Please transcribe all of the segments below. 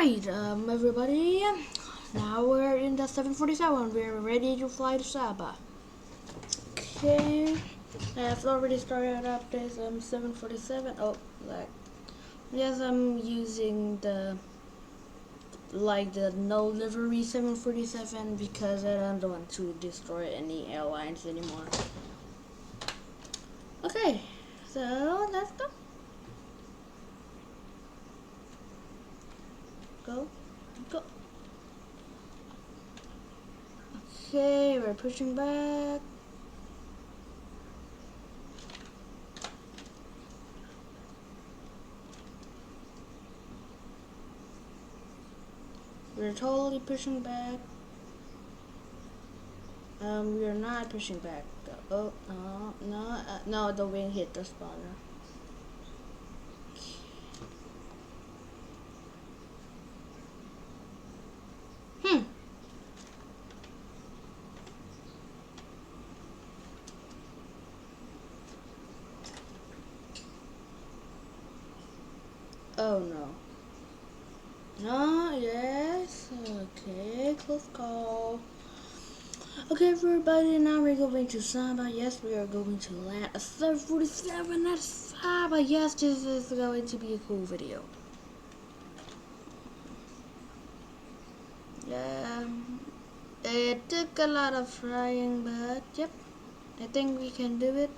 Alright, everybody, now we're in the 747, we're ready to fly to Saba. Okay, I've already started up this 747, yes, I'm using the no livery 747 because I don't want to destroy any airlines anymore. Okay, so let's go. Go. Okay, we're pushing back. We're totally pushing back. We are not pushing back. Oh, no, the wing hit the spawner. Oh no. No, yes, okay, close call. Okay, everybody, now we're going to Saba. Yes, we are going to land a 747 at Saba. Yes, this is going to be a cool video. Yeah, it took a lot of trying, but yep, I think we can do it.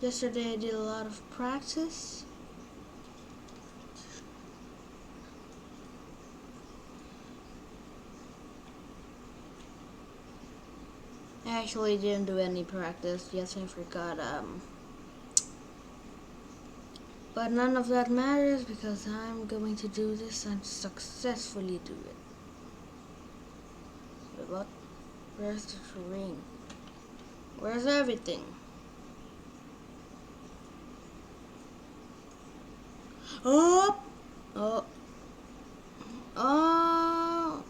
Yesterday I did a lot of practice. I actually didn't do any practice. Yes, I forgot. But none of that matters because I'm going to do this and successfully do it. Wait, what? Where's the terrain? Where's everything? Oh! Oh! Oh!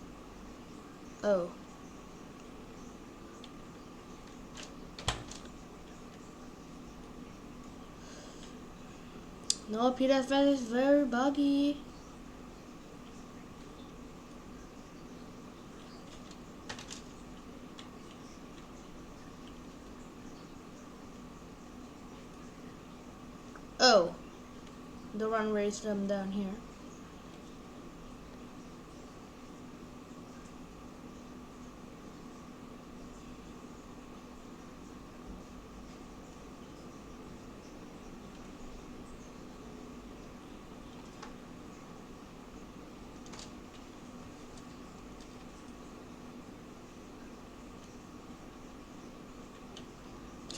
Oh. No, PFS is very buggy. Oh. The runway's down here.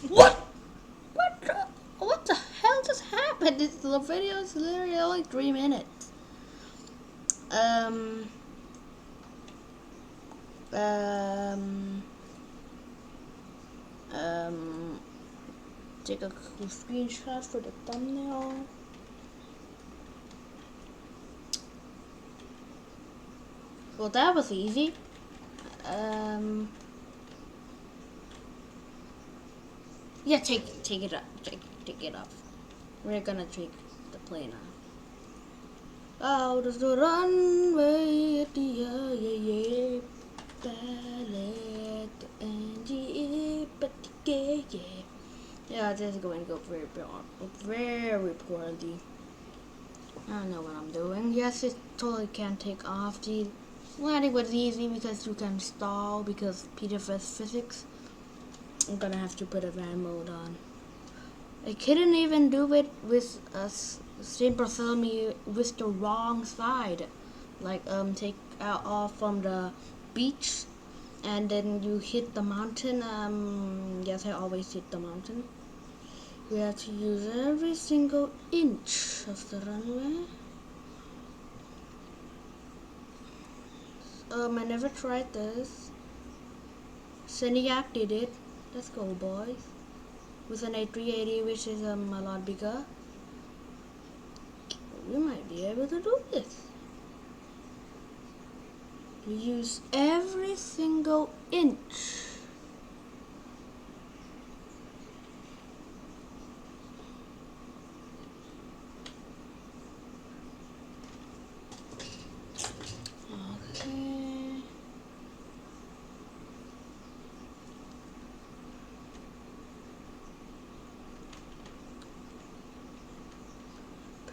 What? What the hell just happened? The video is literally only 3 minutes. Take a cool screenshot for the thumbnail. Well, that was easy. Yeah, take it up. Take it off. We're gonna take the plane off. Out of the runway at the ballet and yeah. Yeah, this is going to go very poorly. I don't know what I'm doing. Yes, it totally can take off. The landing was easy because you can stall because PFS physics. I'm gonna have to put a van mode on. I couldn't even do it with a simple me with the wrong side. Like take out off from the beach and then you hit the mountain. Yes, I always hit the mountain. We have to use every single inch of the runway. I never tried this. Seniac did it. Let's go, boys. With an A380, which is a lot bigger. We might be able to do this. We use every single inch.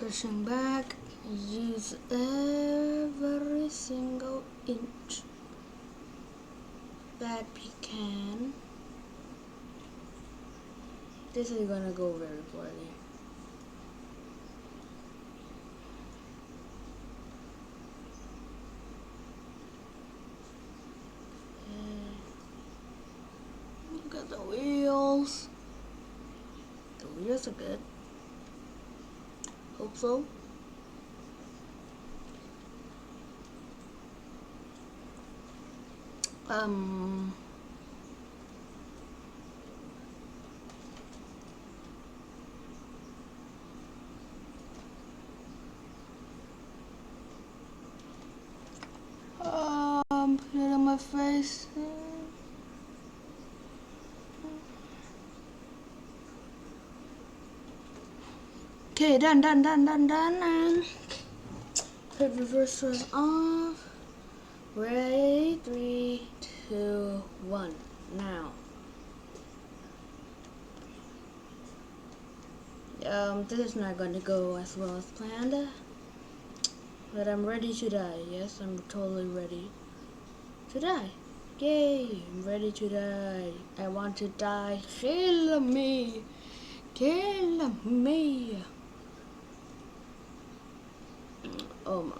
pushing back. Use every single inch that we can. This is gonna go very poorly. Look at the wheels. The wheels are good. Hope so. Put it on my face. Okay, done. Put reversers off. Ready? 3, 2, 1. Now. This is not going to go as well as planned. But I'm ready to die. Yes, I'm totally ready to die. Yay, I'm ready to die. I want to die. Kill me. Kill me. Oh my.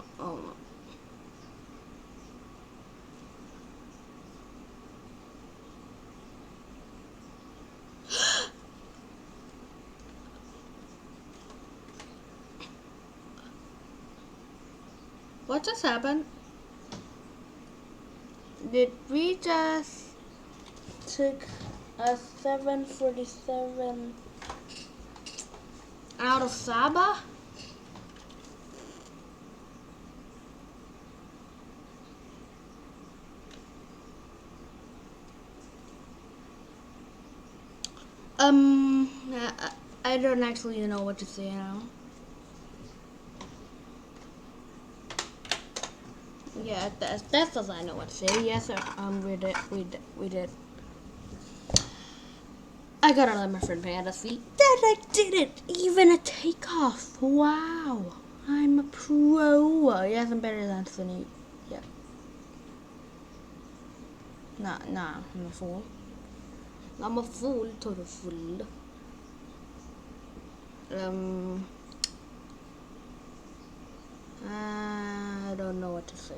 What just happened? Did we just took a 747 out of Saba? I don't actually know what to say now. Yeah, that's all I know what to say. Yes, we did. I gotta let my friend Panda see that I did it. Even a takeoff. Wow, I'm a pro. Yes, I'm better than Sunny. Yeah. Nah, I'm a fool. I'm a fool, total fool. I don't know what to say.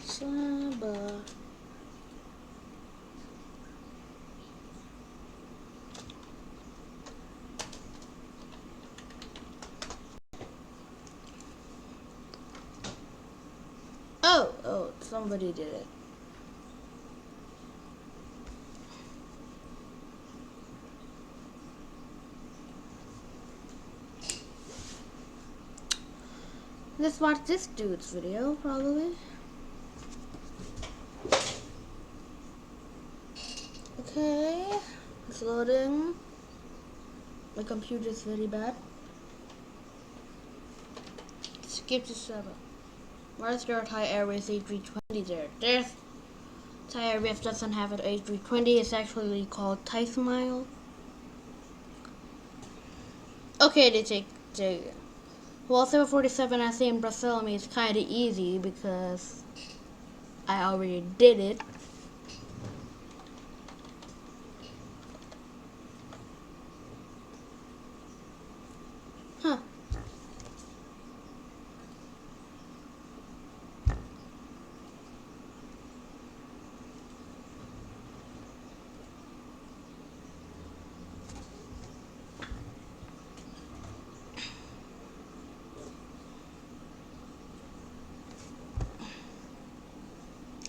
Saba. Oh, somebody did it. Let's watch this dude's video, probably. Okay, it's loading. My computer is very bad. Skip to 7. Where's your Thai Airways A320 there? There's Thai Airways doesn't have an A320. It's actually called Thai Smile. Okay, they take. Well, 747 I see in Brazil is kind of easy because I already did it. Huh.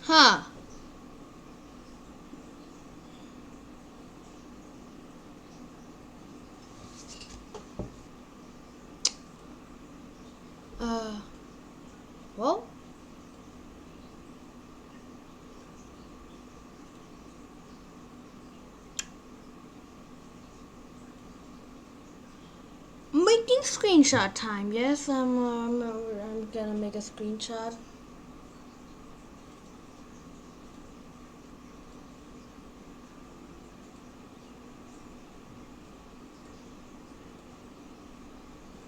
Huh. Well. screenshot time. Yes, I'm gonna make a screenshot.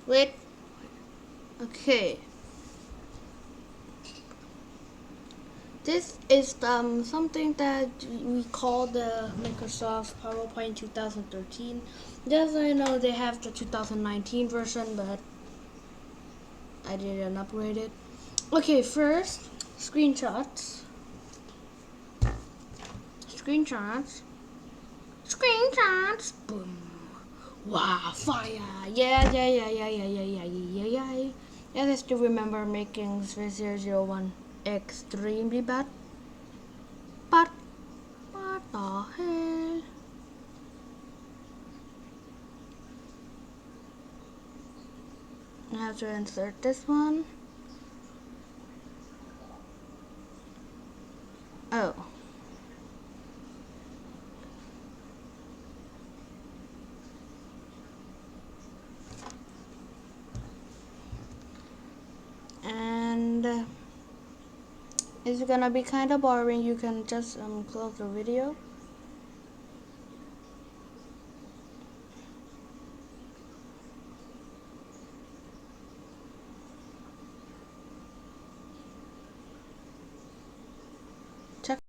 Wait. Okay. This is something that we call the Microsoft PowerPoint 2013. Just so you know, they have the 2019 version, but I didn't upgrade it. Okay, first screenshots. Screenshots. Screenshots. Boom. Wow, fire. Yeah. Yes, I still remember making 3001 extremely bad. But what the hell? I have to insert this one. Oh. And it's gonna be kind of boring. You can just close the video.